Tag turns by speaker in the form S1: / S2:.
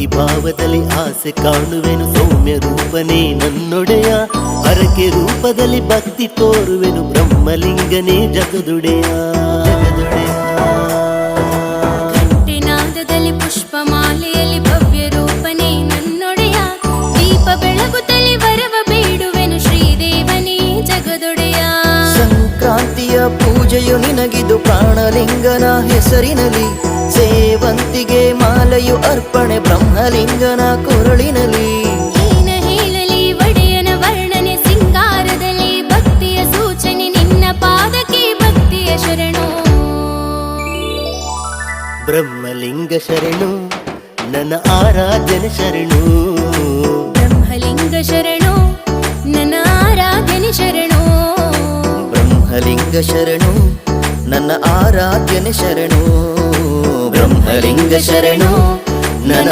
S1: ಭಕ್ತಿ ಭಾವದಲ್ಲಿ ಆಸೆ ಕಾಣುವೆನು ಸೌಮ್ಯ ರೂಪನೇ ನನ್ನೊಡೆಯ ಹರಕೆ ರೂಪದಲ್ಲಿ ಭಕ್ತಿ ತೋರುವೆನು ಬ್ರಹ್ಮಲಿಂಗನೇ ಜಗದುಡೆಯ
S2: ಕಂಠನಾದದಲ್ಲಿ ಪುಷ್ಪಮಾಲೆಯಲ್ಲಿ ಭವ್ಯ ರೂಪನೇ ನನ್ನೊಡೆಯ ದೀಪ ಬೆಳಗುತ್ತಲೇ ವರವ ಬೇಡುವೆನು ಶ್ರೀದೇವನೇ ಜಗದೊಡೆಯ
S3: ಸಂಕ್ರಾಂತಿಯ ಪೂಜೆಯು ನಿನಗಿದು ಪ್ರಾಣಲಿಂಗನ ಹೆಸರಿನಲ್ಲಿ ಸೇವಂತಿಗೆ ಮಾಲೆಯು ಅರ್ಪಣೆ ಬ್ರಹ್ಮಲಿಂಗನ ಕೊರಳಿನಲ್ಲಿ
S2: ಏನ ಹೇಳಲಿ ಒಡೆಯನ ವರ್ಣನೆ ಸಿಂಗಾರದಲ್ಲಿ ಭಕ್ತಿಯ ಸೂಚನೆ ನಿನ್ನ ಪಾದಕ್ಕೆ ಭಕ್ತಿಯ ಶರಣು
S1: ಬ್ರಹ್ಮಲಿಂಗ ಶರಣು ನನ್ನ ಆರಾಧನೆ ಶರಣು
S2: ಬ್ರಹ್ಮಲಿಂಗ ಶರಣು ನನ್ನ ಆರಾಧನೆ ಶರಣು
S3: ಬ್ರಹ್ಮಲಿಂಗ ಶರಣು ನನ್ನ ಆರಾಧ್ಯನೆ ಶರಣು ಬ್ರಹ್ಮಲಿಂಗ ಶರಣು ನನ್ನ